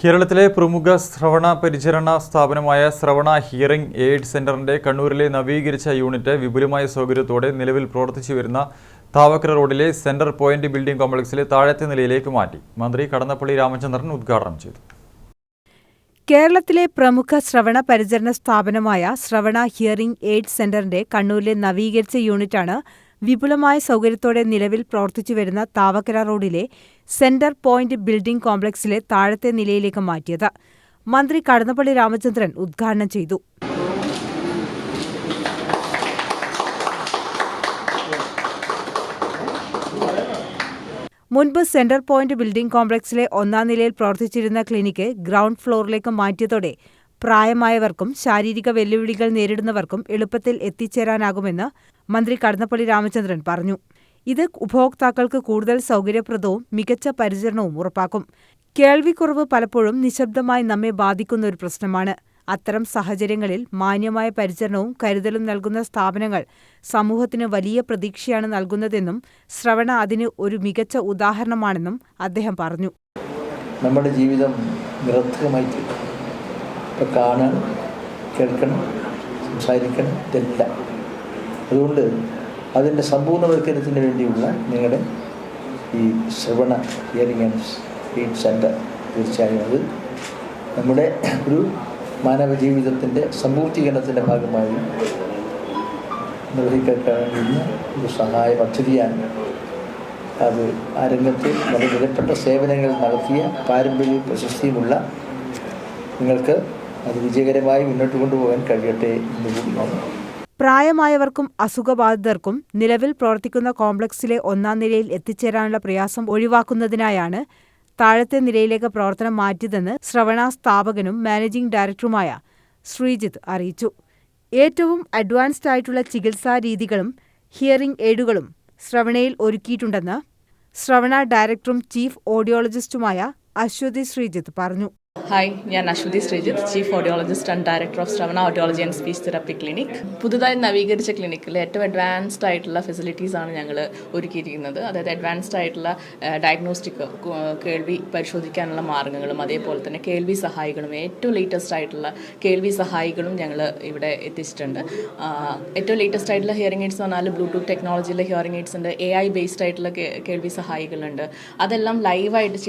കേരളത്തിലെ പ്രമുഖ ശ്രവണ പരിചരണ സ്ഥാപനമായ ശ്രവണ ഹിയറിംഗ് എയ്ഡ് സെന്ററിന്റെ കണ്ണൂരിലെ നവീകരിച്ച യൂണിറ്റ് വിപുലമായ സൗകര്യത്തോടെ നിലവിൽ പ്രവർത്തിച്ചു വരുന്ന താവക്കര റോഡിലെ സെന്റർ പോയിന്റ് ബിൽഡിംഗ് കോംപ്ലക്സിലെ താഴത്തെ നിലയിലേക്ക് മാറ്റി. മന്ത്രി കടന്നപ്പള്ളി രാമചന്ദ്രൻ ഉദ്ഘാടനം ചെയ്തു. കേരളത്തിലെ പ്രമുഖ ശ്രവണ പരിചരണ സ്ഥാപനമായ ശ്രവണ ഹിയറിംഗ് എയ്ഡ് സെന്ററിന്റെ കണ്ണൂരിലെ നവീകരിച്ച യൂണിറ്റാണ് വിപുലമായ സൗകര്യത്തോടെ നിലവിൽ പ്രവർത്തിച്ചുവരുന്ന താവക്കര റോഡിലെ സെന്റർ പോയിന്റ് ബിൽഡിംഗ് കോംപ്ലക്സിലെ താഴത്തെ നിലയിലേക്ക് മാറ്റിയത്. മന്ത്രി കടന്നപ്പള്ളി രാമചന്ദ്രൻ ഉദ്ഘാടനം ചെയ്തു. മുൻപ് സെന്റർ പോയിന്റ് ബിൽഡിംഗ് കോംപ്ലക്സിലെ ഒന്നാം നിലയിൽ പ്രവർത്തിച്ചിരുന്ന ക്ലിനിക്ക് ഗ്രൗണ്ട് ഫ്ലോറിലേക്ക് മാറ്റിയതോടെ പ്രായമായവർക്കും ശാരീരിക വെല്ലുവിളികൾ നേരിടുന്നവർക്കും എളുപ്പത്തിൽ എത്തിച്ചേരാനാകുമെന്ന് മന്ത്രി കടന്നപ്പള്ളി രാമചന്ദ്രൻ പറഞ്ഞു. ഇത് ഉപഭോക്താക്കൾക്ക് കൂടുതൽ സൗകര്യപ്രദവും മികച്ച പരിചരണവും ഉറപ്പാക്കും. കേൾവിക്കുറവ് പലപ്പോഴും നിശബ്ദമായി നമ്മെ ബാധിക്കുന്ന ഒരു പ്രശ്നമാണ്. അത്തരം സാഹചര്യങ്ങളിൽ മാന്യമായ പരിചരണവും കരുതലും നൽകുന്ന സ്ഥാപനങ്ങൾ സമൂഹത്തിന് വലിയ പ്രതീക്ഷയാണ് നൽകുന്നതെന്നും ശ്രവണ അതിന് ഒരു മികച്ച ഉദാഹരണമാണെന്നും അദ്ദേഹം പറഞ്ഞു. നമ്മുടെ ജീവിതം നിരർത്ഥകമായി കാണാൻ, കേൾക്കണം, സംസാരിക്കണം, ഇതെല്ലാം. അതുകൊണ്ട് അതിൻ്റെ സമ്പൂർണ്ണവൽക്കരണത്തിന് വേണ്ടിയുള്ള നിങ്ങളുടെ ഈ ശ്രവണ ഹിയറിംഗ് എയ്ഡ് സെൻറ്റർ തീർച്ചയായും അത് നമ്മുടെ ഒരു മാനവ ജീവിതത്തിൻ്റെ സമ്പൂർത്തീകരണത്തിൻ്റെ ഭാഗമായി നിർവഹിക്കുന്ന ഒരു സഹായ പദ്ധതിയാണ്. അത് ആ രംഗത്ത് വളരെ വിലപ്പെട്ട സേവനങ്ങൾ നടത്തിയ പാരമ്പര്യ പ്രശസ്തിയുമുള്ള നിങ്ങൾക്ക് അത് വിജയകരമായി മുന്നോട്ട് കൊണ്ടുപോകാൻ കഴിയട്ടെ എന്ന് കൂടിയാണ്. പ്രായമായവർക്കും അസുഖബാധിതർക്കും നിലവിൽ പ്രവർത്തിക്കുന്ന കോംപ്ലക്സിലെ ഒന്നാം നിലയിൽ എത്തിച്ചേരാനുള്ള പ്രയാസം ഒഴിവാക്കുന്നതിനായാണ് താഴത്തെ നിലയിലേക്ക് പ്രവർത്തനം മാറ്റിയതെന്ന് ശ്രവണ സ്ഥാപകനും മാനേജിംഗ് ഡയറക്ടറുമായ ശ്രീജിത്ത് അറിയിച്ചു. ഏറ്റവും അഡ്വാൻസ്ഡ് ആയിട്ടുള്ള ചികിത്സാ രീതികളും ഹിയറിംഗ് എയ്ഡുകളും ശ്രവണയിൽ ഒരുക്കിയിട്ടുണ്ടെന്ന് ശ്രവണ ഡയറക്ടറും ചീഫ് ഓഡിയോളജിസ്റ്റുമായ അശ്വതി ശ്രീജിത്ത് പറഞ്ഞു. ഹായ്, ഞാൻ Aswathy Sreejith, chief audiologist and director of Shravana audiology and speech therapy clinic. പുതുതായി നവീകരിച്ച ക്ലിനിക്കിൽ ഏറ്റവും അഡ്വാൻസ്ഡ് ആയിട്ടുള്ള ഫെസിലിറ്റീസാണ് ഞങ്ങൾ ഒരുക്കിയിരിക്കുന്നത്. അതായത് അഡ്വാൻസ്ഡ് ആയിട്ടുള്ള ഡയഗ്നോസ്റ്റിക് കേൾവി പരിശോധിക്കാനുള്ള മാർഗ്ഗങ്ങളും അതേപോലെ തന്നെ കേൾവി സഹായികളും ഏറ്റവും ലേറ്റസ്റ്റ് ആയിട്ടുള്ള കേൾവി സഹായികളും ഞങ്ങൾ ഇവിടെ എത്തിച്ചിട്ടുണ്ട്. ഏറ്റവും ലേറ്റസ്റ്റ് ആയിട്ടുള്ള ഹിയറിംഗ് എയ്ഡ്സ് എന്ന് പറഞ്ഞാൽ ബ്ലൂടൂത്ത് ടെക്നോളജിയിലെ ഹിയറിംഗ് എയ്ഡ്സ് ഉണ്ട്, AI ബേസ്ഡ് ആയിട്ടുള്ള കേൾവി സഹായികളുണ്ട്. അതെല്ലാം ലൈവായിട്ട്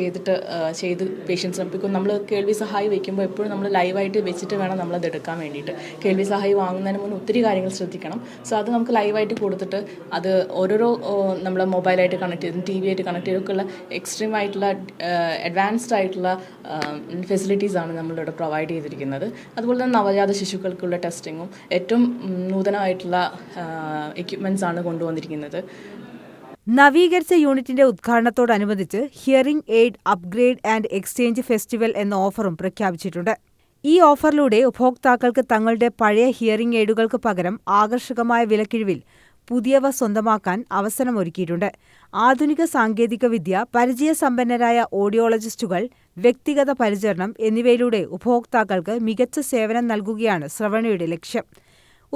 ചെയ്ത് പേഷ്യൻസിന് ഇപ്പം നമ്മൾ കേൾവി സഹായി വയ്ക്കുമ്പോൾ എപ്പോഴും നമ്മൾ ലൈവായിട്ട് വെച്ചിട്ട് വേണം നമ്മളത് എടുക്കാൻ വേണ്ടിയിട്ട്. കേൾവി സഹായി വാങ്ങുന്നതിന് മുന്നേ ഒത്തിരി കാര്യങ്ങൾ ശ്രദ്ധിക്കണം. സോ അത് നമുക്ക് ലൈവായിട്ട് കൊടുത്തിട്ട് അത് ഓരോരോ നമ്മൾ മൊബൈലായിട്ട് കണക്ട് ചെയ്തും TV ആയിട്ട് കണക്ട് ചെയ്തൊക്കെയുള്ള എക്സ്ട്രീം ആയിട്ടുള്ള അഡ്വാൻസ്ഡ് ആയിട്ടുള്ള ഫെസിലിറ്റീസാണ് നമ്മളിവിടെ പ്രൊവൈഡ് ചെയ്തിരിക്കുന്നത്. അതുപോലെ തന്നെ നവജാത ശിശുക്കൾക്കുള്ള ടെസ്റ്റിങ്ങും ഏറ്റവും നൂതനമായിട്ടുള്ള എക്യുപ്മെൻറ്റ്സ് ആണ് കൊണ്ടുവന്നിരിക്കുന്നത്. നവീകരിച്ച യൂണിറ്റിന്റെ ഉദ്ഘാടനത്തോടനുബന്ധിച്ച് hearing aid upgrade and exchange festival എന്ന ഓഫറും പ്രഖ്യാപിച്ചിട്ടുണ്ട്. ഈ ഓഫറിലൂടെ ഉപഭോക്താക്കൾക്ക് തങ്ങളുടെ പഴയ ഹിയറിംഗ് എയ്ഡുകൾക്ക് പകരം ആകർഷകമായ വിലക്കിഴിവിൽ പുതിയവ സ്വന്തമാക്കാൻ അവസരമൊരുക്കിയിട്ടുണ്ട്. ആധുനിക സാങ്കേതികവിദ്യ, പരിചയസമ്പന്നരായ ഓഡിയോളജിസ്റ്റുകൾ, വ്യക്തിഗത പരിചരണം എന്നിവയിലൂടെ ഉപഭോക്താക്കൾക്ക് മികച്ച സേവനം നൽകുകയാണ് ശ്രവണയുടെ ലക്ഷ്യം.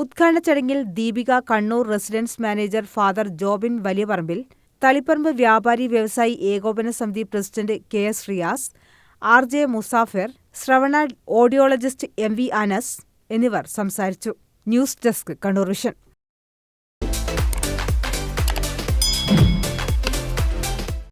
ഉദ്ഘാടന ചടങ്ങിൽ Deepika Kannur residence manager father Jobin Valiyaparambil, Taliparamba വ്യാപാരി വ്യവസായി ഏകോപന സമിതി president KS Riyas, RJ Musafir, Shravana audiologist MV Anas എന്നിവർ സംസാരിച്ചു. News desk, Kannur vision.